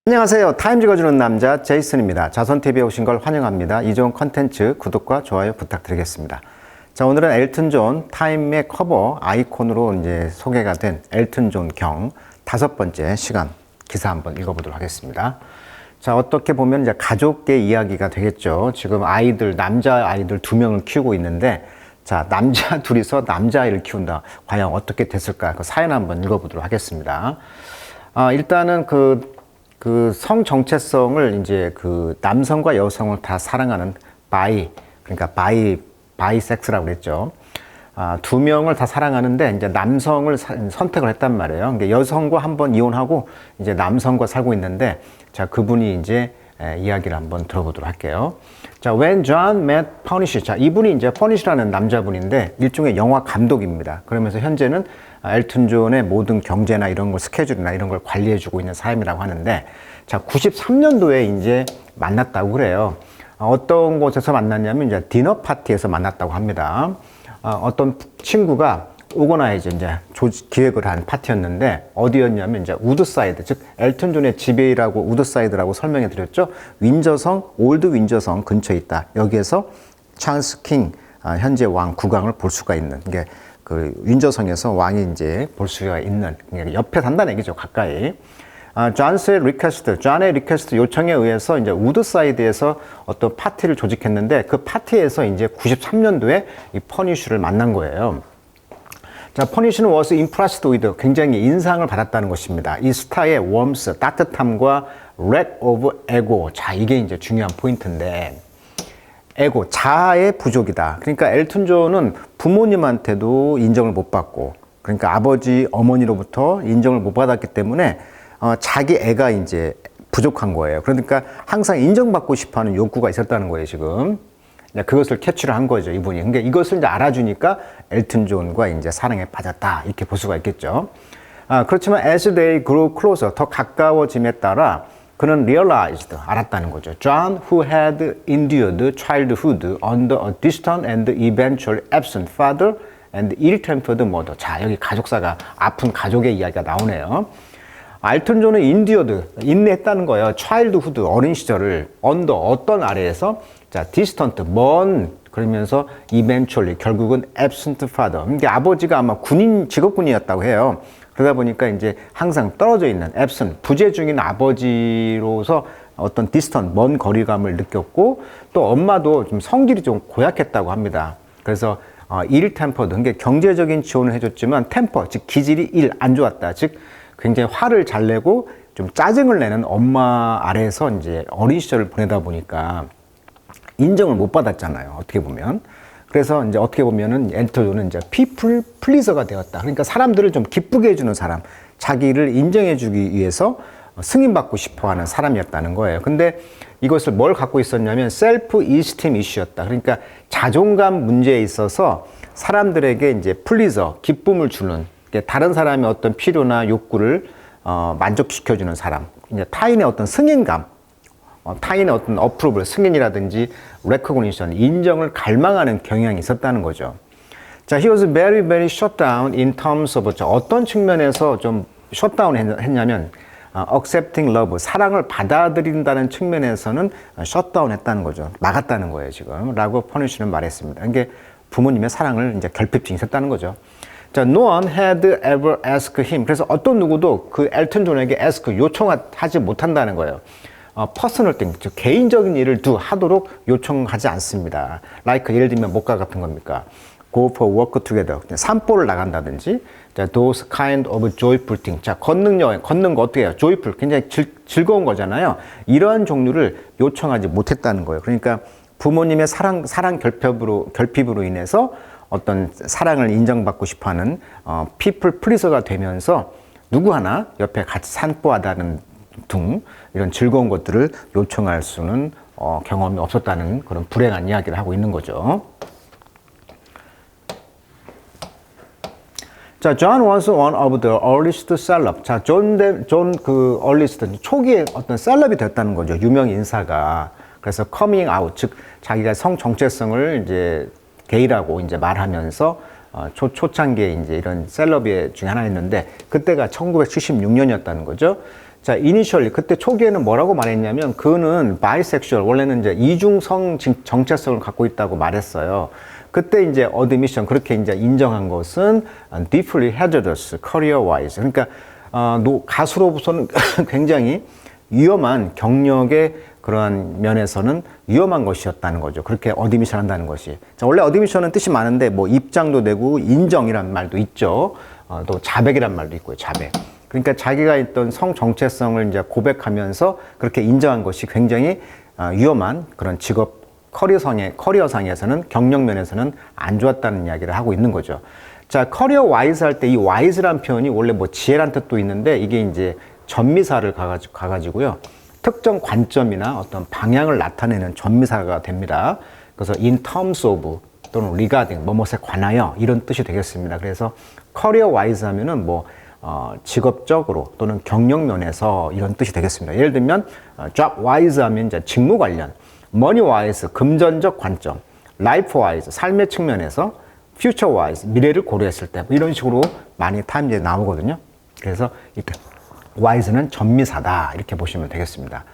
안녕하세요. 타임 읽어주는 남자 제이슨입니다. 자선TV에 오신 걸 환영합니다. 이 좋은 컨텐츠 구독과 좋아요 부탁드리겠습니다. 자, 오늘은 엘튼 존 타임의 커버 아이콘으로 이제 소개가 된 엘튼 존 경 5번째 시간 기사 한번 읽어보도록 하겠습니다. 자, 어떻게 보면 이제 가족의 이야기가 되겠죠. 지금 아이들, 남자 아이들 2명을 키우고 있는데, 자, 남자 둘이서 남자아이를 키운다. 과연 어떻게 됐을까? 그 사연 한번 읽어보도록 하겠습니다. 일단은 그 성 정체성을 이제 그 남성과 여성을 다 사랑하는 그러니까 바이섹스라고 그랬죠. 2명을 다 사랑하는데 이제 남성을 선택을 했단 말이에요. 그러니까 여성과 한번 이혼하고 이제 남성과 살고 있는데, 자, 그분이 이제 이야기를 한번 들어보도록 할게요. 자, When John met Punisher. 자, 이분이 이제 퍼니시라는 남자분인데 일종의 영화 감독입니다. 그러면서 현재는 엘튼 존의 모든 경제나 이런 걸, 스케줄이나 이런 걸 관리해주고 있는 사람이라고 하는데, 자, 93년도에 이제 만났다고 그래요. 어떤 곳에서 만났냐면 이제 디너 파티에서 만났다고 합니다. 어떤 친구가 오거나이즈 이제 기획을 한 파티였는데 어디였냐면 이제 우드사이드, 즉 엘튼 존의 집이라고 우드사이드라고 설명해 드렸죠. 올드 윈저성 근처에 있다. 여기에서 찰스 킹 현재 왕 국왕을 볼 수가 있는 게 그 윈저성에서 왕이 이제 볼 수가 있는 옆에 산다는 얘기죠. 가까이. 존의 리퀘스트 요청에 의해서 이제 우드사이드에서 어떤 파티를 조직했는데 그 파티에서 이제 93년도에 이 퍼니쉬를 만난 거예요. 자, 퍼니쉬는 was impressed with 굉장히 인상을 받았다는 것입니다. 이 스타의 웜스, 따뜻함과 lack of ego. 자, 이게 이제 중요한 포인트인데, 에고, 자아의 부족이다. 그러니까 엘튼 존은 부모님한테도 인정을 못 받고, 그러니까 아버지, 어머니로부터 인정을 못 받았기 때문에 자기 애가 이제 부족한 거예요. 그러니까 항상 인정받고 싶어 하는 욕구가 있었다는 거예요, 지금. 그것을 캐치를 한 거죠, 이분이. 그러니까 이것을 이제 알아주니까 엘튼 존과 이제 사랑에 빠졌다. 이렇게 볼 수가 있겠죠. 그렇지만 as they grew closer, 더 가까워짐에 따라 그는 realized, 알았다는 거죠. John, who had endured childhood under a distant and eventually absent father and ill-tempered mother. 자, 여기 가족사가, 아픈 가족의 이야기가 나오네요. 엘튼 존은 인내했다는 거예요. childhood, 어린 시절을 under, 어떤 아래에서, 자, distant, 먼, 그러면서 eventually, 결국은 absent father. 그러니까 아버지가 아마 직업군이었다고 해요. 그러다 보니까 이제 항상 떨어져 있는 absent, 부재 중인 아버지로서 어떤 distant, 먼 거리감을 느꼈고, 또 엄마도 좀 성질이 좀 고약했다고 합니다. 그래서 ill-tempered, 그러니까 경제적인 지원을 해줬지만 temper, 즉 기질이 안 좋았다. 즉 굉장히 화를 잘 내고 좀 짜증을 내는 엄마 아래에서 이제 어린 시절을 보내다 보니까 인정을 못 받았잖아요. 어떻게 보면. 그래서 이제 어떻게 보면은 엘튼 존은 이제 people pleaser가 되었다. 그러니까 사람들을 좀 기쁘게 해주는 사람, 자기를 인정해주기 위해서 승인받고 싶어하는 사람이었다는 거예요. 근데 이것을 뭘 갖고 있었냐면 self esteem issue였다. 그러니까 자존감 문제에 있어서 사람들에게 이제 pleaser, 기쁨을 주는, 다른 사람의 어떤 필요나 욕구를 만족시켜주는 사람, 이제 타인의 어떤 승인감, 타인의 어떤 어프로블, 승인이라든지 recognition, 인정을 갈망하는 경향이 있었다는 거죠. 자, he was very, very shut down in terms of, 어떤 측면에서 좀 shutdown 했냐면, accepting love, 사랑을 받아들인다는 측면에서는 shutdown 했다는 거죠. 막았다는 거예요, 지금. 라고 퍼니쉬는 말했습니다. 이게 부모님의 사랑을 이제 결핍증이 있었다는 거죠. 자, no one had ever asked him. 그래서 어떤 누구도 그 엘튼 존에게 요청하지 못한다는 거예요. 퍼스널 띵, 즉 개인적인 일을 하도록 요청하지 않습니다. like 예를 들면 뭐가 같은 겁니까? go for work together. 산보를 나간다든지, 자, those kind of joyful thing. 자, 걷는 거 어떻게 해요? joyful, 굉장히 즐거운 거잖아요. 이러한 종류를 요청하지 못했다는 거예요. 그러니까 부모님의 사랑 결핍으로 인해서 어떤 사랑을 인정받고 싶어하는 people pleaser가 되면서 누구 하나 옆에 같이 산보하다는 등 이런 즐거운 것들을 요청할 수는 경험이 없었다는 그런 불행한 이야기를 하고 있는 거죠. 자, John was one of the earliest celeb. 자, 존 그 earliest, 초기에 어떤 셀럽이 됐다는 거죠. 유명 인사가. 그래서 coming out, 즉 자기가 성 정체성을 이제 게이라고 이제 말하면서 초창기에 이제 이런 셀럽 중에 하나였는데 그때가 1976년이었다는 거죠. 자, 이니셜리 그때 초기에는 뭐라고 말했냐면 그는 바이섹슈얼, 원래는 이제 이중성 정체성을 갖고 있다고 말했어요. 그때 이제 어드미션 그렇게 이제 인정한 것은 deeply hazardous career wise. 그러니까 가수로서는 굉장히 위험한 경력의 그러한 면에서는 위험한 것이었다는 거죠. 그렇게 어드미션 한다는 것이. 자, 원래 어드미션은 뜻이 많은데 뭐 입장도 되고 인정이란 말도 있죠. 또 자백이란 말도 있고요. 자백. 그러니까 자기가 있던 성 정체성을 이제 고백하면서 그렇게 인정한 것이 굉장히 위험한 그런 직업 커리어상에서는 경력 면에서는 안 좋았다는 이야기를 하고 있는 거죠. 자, 커리어 와이즈 할 때 이 와이즈란 표현이 원래 뭐 지혜란 뜻도 있는데 이게 이제 전미사를 가가지고요. 특정 관점이나 어떤 방향을 나타내는 전미사가 됩니다. 그래서 in terms of 또는 regarding 뭐뭐에 관하여 이런 뜻이 되겠습니다. 그래서 커리어 와이즈 하면은 뭐 직업적으로 또는 경력 면에서 이런 뜻이 되겠습니다. 예를 들면 job wise 하면 이제 직무 관련, money wise 금전적 관점, life wise 삶의 측면에서, future wise 미래를 고려했을 때 뭐 이런 식으로 많이 타임즈에 나오거든요. 그래서 이렇게 wise는 전미사다 이렇게 보시면 되겠습니다.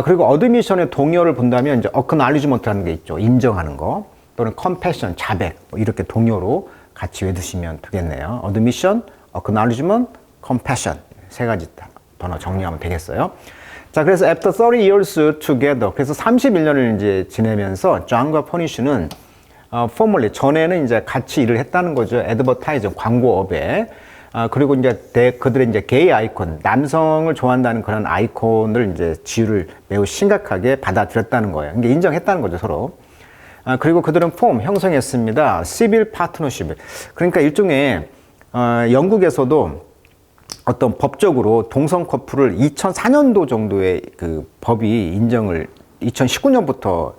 그리고 어드미션의 동요를 본다면 이제 acknowledgement라는 게 있죠. 인정하는 거 또는 compassion 자백 뭐 이렇게 동요로 같이 외두시면 되겠네요. admission, acknowledgement, compassion 세 가지 단어 정리하면 되겠어요. 자, 그래서 after 30 years together 그래서 31년을 이제 지내면서 존과 퍼니쉬는 formerly 전에는 이제 같이 일을 했다는 거죠. advertising 광고업에. 그리고 이제 그들의 이제 게이 아이콘, 남성을 좋아한다는 그런 아이콘을 이제 지유를 매우 심각하게 받아들였다는 거예요. 이게 인정했다는 거죠, 서로. 그리고 그들은 형성했습니다. civil partnership. 그러니까 일종의 영국에서도 어떤 법적으로 동성 커플을 2004년도 정도의 그 법이 인정을 2019년부터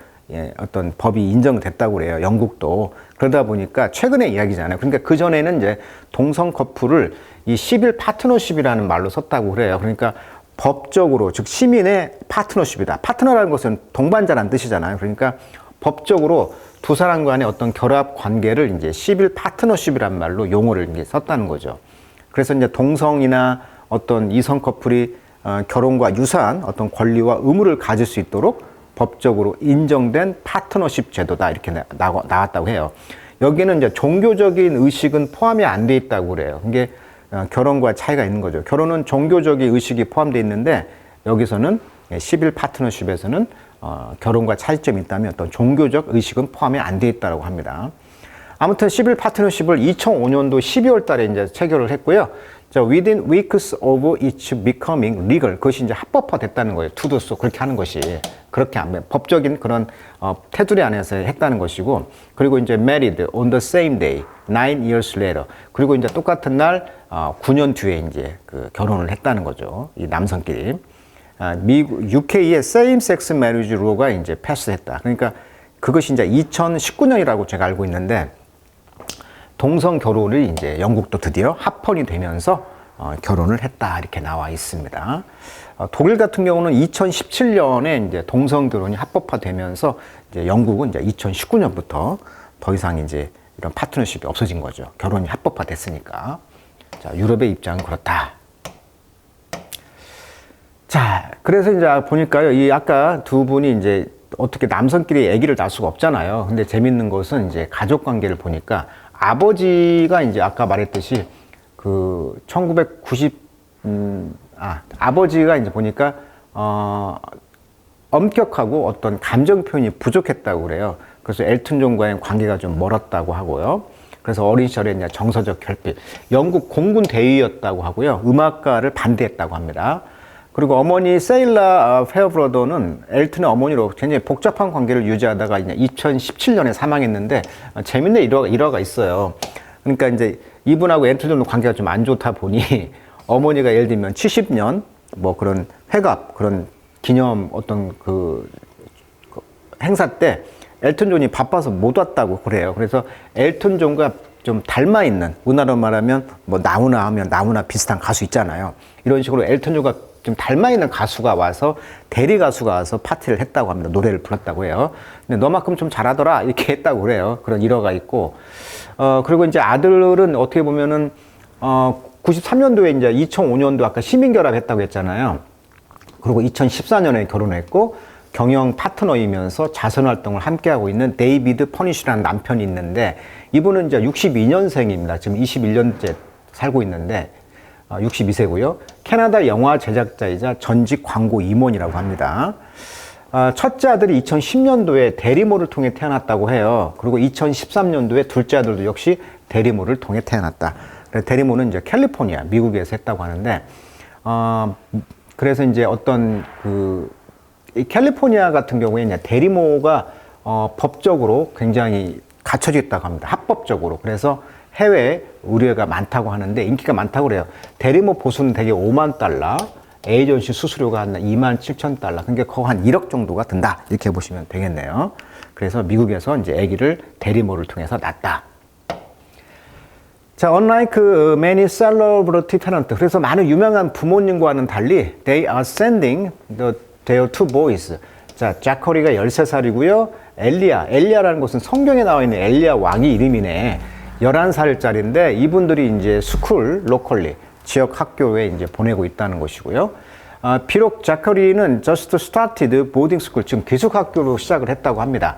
어떤 법이 인정됐다고 그래요. 영국도. 그러다 보니까 최근의 이야기잖아요. 그러니까 그 전에는 이제 동성 커플을 이 시빌 파트너십이라는 말로 썼다고 그래요. 그러니까 법적으로 즉 시민의 파트너십이다. 파트너라는 것은 동반자라는 뜻이잖아요. 그러니까 법적으로 두 사람 간의 어떤 결합 관계를 이제 시빌 파트너십이란 말로 용어를 이제 썼다는 거죠. 그래서 이제 동성이나 어떤 이성 커플이 결혼과 유사한 어떤 권리와 의무를 가질 수 있도록 법적으로 인정된 파트너십 제도다 이렇게 나왔다고 해요. 여기는 이제 종교적인 의식은 포함이 안 돼 있다고 그래요. 이게 결혼과 차이가 있는 거죠. 결혼은 종교적인 의식이 포함되어 있는데 여기서는 시빌 파트너십에서는 결혼과 차이점이 있다면 어떤 종교적 의식은 포함이 안 돼 있다고 합니다. 아무튼 시빌 파트너십을 2005년도 12월 달에 이제 체결을 했고요. 자, within weeks of its becoming legal. 그것이 이제 합법화 됐다는 거예요. to do so. 그렇게 하는 것이. 그렇게 법적인 그런 테두리 안에서 했다는 것이고. 그리고 이제 married on the same day, 9 years later. 그리고 이제 똑같은 날 9년 뒤에 이제 그 결혼을 했다는 거죠. 이 남성끼리. UK의 same sex marriage law가 이제 패스했다. 그러니까 그것이 이제 2019년이라고 제가 알고 있는데 동성 결혼을 이제 영국도 드디어 합헌이 되면서 결혼을 했다 이렇게 나와 있습니다. 독일 같은 경우는 2017년에 이제 동성 결혼이 합법화되면서 이제 영국은 이제 2019년부터 더 이상 이제 이런 파트너십이 없어진 거죠. 결혼이 합법화됐으니까. 자, 유럽의 입장은 그렇다. 자, 그래서 이제 보니까요, 이 아까 두 분이 이제 어떻게 남성끼리 아기를 낳을 수가 없잖아요. 근데 재밌는 것은 이제 가족 관계를 보니까 아버지가 이제 아까 말했듯이 그 아버지가 이제 보니까 엄격하고 어떤 감정 표현이 부족했다고 그래요. 그래서 엘튼 존과의 관계가 좀 멀었다고 하고요. 그래서 어린 시절에 이제 정서적 결핍, 영국 공군 대위였다고 하고요. 음악가를 반대했다고 합니다. 그리고 어머니 세일라 페어브로더는 엘튼의 어머니로 굉장히 복잡한 관계를 유지하다가 이제 2017년에 사망했는데 재밌는 일화가 있어요. 그러니까 이제 이분하고 엘튼 존 관계가 좀 안 좋다 보니 어머니가 예를 들면 70년 뭐 그런 회갑 그런 기념 어떤 그 행사 때 엘튼 존이 바빠서 못 왔다고 그래요. 그래서 엘튼 존과 좀 닮아 있는, 우리나라로 말하면 뭐 나훈아 하면 나훈아 비슷한 가수 있잖아요. 이런 식으로 엘튼 존과 좀 닮아 있는 가수가 와서, 대리 가수가 와서 파티를 했다고 합니다. 노래를 불렀다고 해요. 근데 너만큼 좀 잘하더라 이렇게 했다고 그래요. 그런 일화가 있고, 그리고 이제 아들은 어떻게 보면은 93년도에 이제 2005년도 아까 시민결합했다고 했잖아요. 그리고 2014년에 결혼했고 경영 파트너이면서 자선 활동을 함께하고 있는 데이비드 퍼니쉬라는 남편이 있는데 이분은 이제 62년생입니다. 지금 21년째 살고 있는데 62세고요. 캐나다 영화 제작자이자 전직 광고 임원이라고 합니다. 첫째 아들이 2010년도에 대리모를 통해 태어났다고 해요. 그리고 2013년도에 둘째 아들도 역시 대리모를 통해 태어났다. 대리모는 이제 캘리포니아, 미국에서 했다고 하는데, 그래서 이제 어떤 이 캘리포니아 같은 경우에 이제 대리모가 법적으로 굉장히 갖춰져 있다고 합니다. 합법적으로. 그래서 해외 의뢰가 많다고 하는데 인기가 많다고 그래요. 대리모 보수는 대개 5만 달러, 에이전시 수수료가 한 2만 7천 달러, 그러니까 거의 한 1억 정도가 든다. 이렇게 보시면 되겠네요. 그래서 미국에서 이제 아기를 대리모를 통해서 낳았다. 자, unlike many celebrity parents, 그래서 많은 유명한 부모님과는 달리, they are sending their two boys. 자, 자커리가 13살이고요. 엘리야라는 것은 성경에 나와 있는 엘리야 왕이 이름이네. 11살짜리인데 이분들이 이제 스쿨, 로컬리, 지역 학교에 이제 보내고 있다는 것이고요. 비록 자커리는 just started boarding school, 지금 기숙학교로 시작을 했다고 합니다.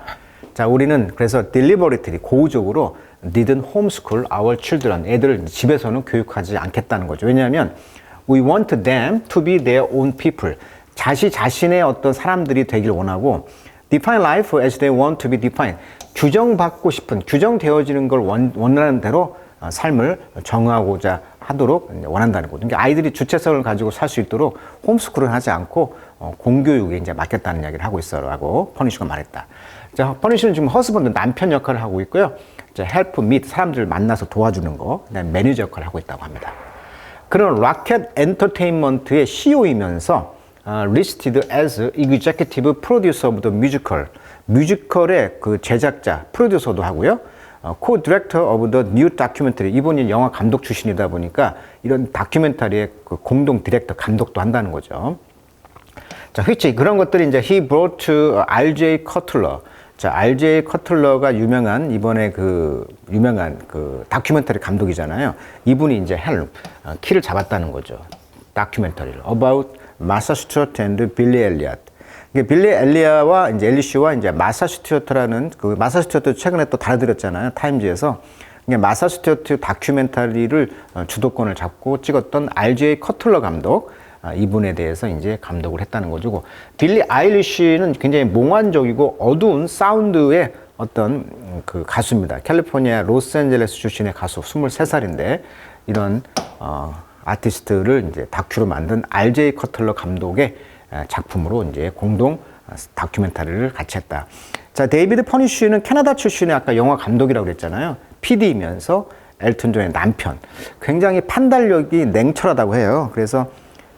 자, 우리는 그래서 deliberately, 고의적으로 didn't homeschool our children, 애들을 집에서는 교육하지 않겠다는 거죠. 왜냐하면 we want them to be their own people, 자신의 어떤 사람들이 되길 원하고 define life as they want to be defined, 규정받고 싶은, 규정되어지는 걸 원하는 대로 삶을 정하고자 하도록 원한다는 거죠. 그러니까 아이들이 주체성을 가지고 살 수 있도록 홈스쿨을 하지 않고 공교육에 이제 맡겼다는 이야기를 하고 있어라고 퍼니쉬가 말했다. 자, 퍼니쉬는 지금 허스번드, 남편 역할을 하고 있고요. 자, 헬프 및 사람들을 만나서 도와주는 거, 그다음에 매니저 역할을 하고 있다고 합니다. 그런 로켓 엔터테인먼트의 CEO이면서 listed as executive producer of the musical, 뮤지컬의 그 제작자, 프로듀서도 하고요. co-director of the new documentary, 이분이 영화 감독 출신이다 보니까 이런 다큐멘터리의 그 공동 디렉터, 감독도 한다는 거죠. 자, which 그런 것들이 이제 he brought to R.J. Cutler. 자, R.J. 커틀러가 이번에 유명한 다큐멘터리 감독이잖아요. 이분이 이제 키를 잡았다는 거죠. 다큐멘터리를 about 마사 스튜어트 and 빌리 엘리엇. 빌리 엘리아와 이제 엘리슈와 이제 마사 스튜어트라는 마사 스튜어트 최근에 또 다뤄드렸잖아요. 타임즈에서. 마사 스튜어트 다큐멘터리를 주도권을 잡고 찍었던 R.J. 커틀러 감독, 이분에 대해서 이제 감독을 했다는 거죠. 빌리 아일리쉬는 굉장히 몽환적이고 어두운 사운드의 어떤 그 가수입니다. 캘리포니아 로스앤젤레스 출신의 가수, 23살인데 이런 아티스트를 이제 다큐로 만든 R.J. 커틀러 감독의 작품으로 이제 공동 다큐멘터리를 같이 했다. 자, 데이비드 퍼니쉬는 캐나다 출신의 아까 영화 감독이라고 그랬잖아요. PD이면서 엘튼 존의 남편. 굉장히 판단력이 냉철하다고 해요. 그래서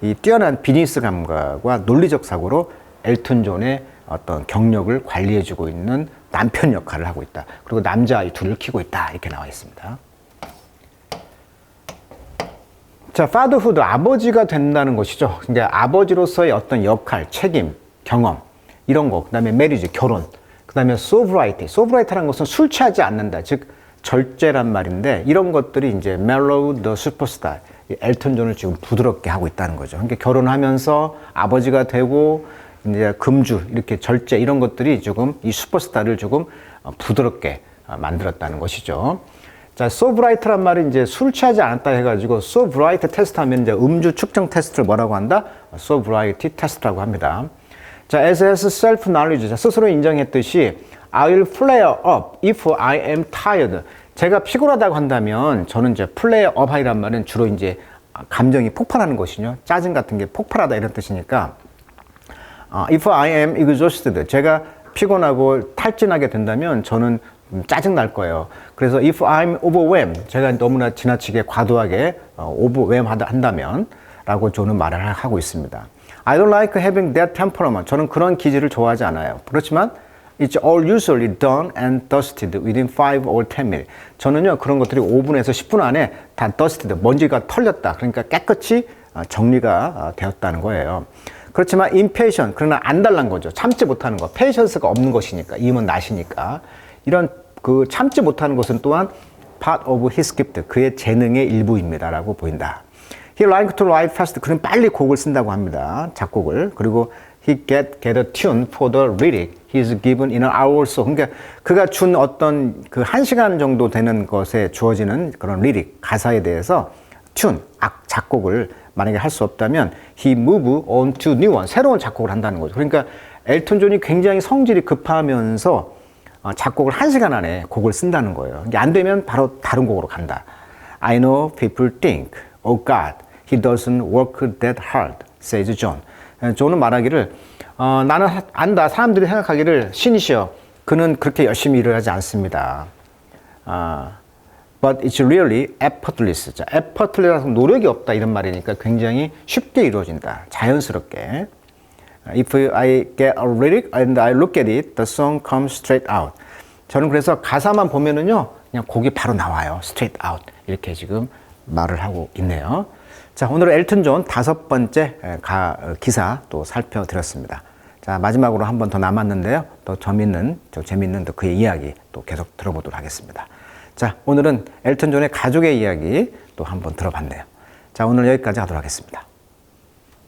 이 뛰어난 비즈니스 감각과 논리적 사고로 엘튼 존의 어떤 경력을 관리해주고 있는 남편 역할을 하고 있다. 그리고 남자아이 둘을 키우고 있다. 이렇게 나와 있습니다. 자, fatherhood, 아버지가 된다는 것이죠. 그러니까 아버지로서의 어떤 역할, 책임, 경험, 이런 거. 그 다음에 marriage, 결혼. 그 다음에 sobriety. sobriety라는 것은 술 취하지 않는다. 즉, 절제란 말인데, 이런 것들이 이제 mellow the superstar. 엘튼 존을 지금 부드럽게 하고 있다는 거죠. 그러니까 결혼하면서 아버지가 되고, 이제 금주, 이렇게 절제, 이런 것들이 조금 이 슈퍼스타를 조금 부드럽게 만들었다는 것이죠. 자, sobriety란 말이 이제 술 취하지 않았다 해가지고 sobriety 테스트 하면 이제 음주 측정 테스트를 뭐라고 한다? sobriety 테스트라고 합니다. 자, as self-knowledge, 스스로 인정했듯이 I will flare up if I am tired. 제가 피곤하다고 한다면 저는 이제 flare up이란 말은 주로 이제 감정이 폭발하는 것이죠. 짜증 같은 게 폭발하다 이런 뜻이니까 if I am exhausted, 제가 피곤하고 탈진하게 된다면 저는 짜증 날 거예요. 그래서 if I'm overwhelmed, 제가 너무나 지나치게 과도하게 overwhelm 한다면 라고 저는 말을 하고 있습니다. I don't like having that temperament. 저는 그런 기질을 좋아하지 않아요. 그렇지만 it's all usually done and dusted within 5 or 10 minutes. 저는요, 그런 것들이 5분에서 10분 안에 다 dusted, 먼지가 털렸다. 그러니까 깨끗이 정리가 되었다는 거예요. 그렇지만 impatient, 그러나 안달난 거죠. 참지 못하는 거. patience가 없는 것이니까, 임은 나시니까. 이런 참지 못하는 것은 또한 part of his gift. 그의 재능의 일부입니다라고 보인다. He liked to write fast. 그는 빨리 곡을 쓴다고 합니다. 작곡을. 그리고 he get a tune for the lyric. He is given in an hour or so. 그러니까 그가 준 어떤 그 1시간 정도 되는 것에 주어지는 그런 리릭, 가사에 대해서 튠, 작곡을 만약에 할 수 없다면 he move on to new one. 새로운 작곡을 한다는 거죠. 그러니까 엘튼 존이 굉장히 성질이 급하면서 작곡을 1시간 안에 곡을 쓴다는 거예요. 이게 안 되면 바로 다른 곡으로 간다. I know people think, oh God, he doesn't work that hard, says John. 존은 말하기를 나는 안다. 사람들이 생각하기를 신이시여. 그는 그렇게 열심히 일을 하지 않습니다. But it's really effortless. 자, effortless라서 노력이 없다 이런 말이니까 굉장히 쉽게 이루어진다. 자연스럽게. If I get a lyric and I look at it, the song comes straight out. 저는 그래서 가사만 보면은요, 그냥 곡이 바로 나와요. straight out. 이렇게 지금 말을 하고 있네요. 자, 오늘 엘튼 존 5번째 기사 또 살펴드렸습니다. 자, 마지막으로 한 번 더 남았는데요. 또 재밌는 또 그의 이야기 또 계속 들어보도록 하겠습니다. 자, 오늘은 엘튼 존의 가족의 이야기 또 한번 들어봤네요. 자, 오늘 여기까지 하도록 하겠습니다.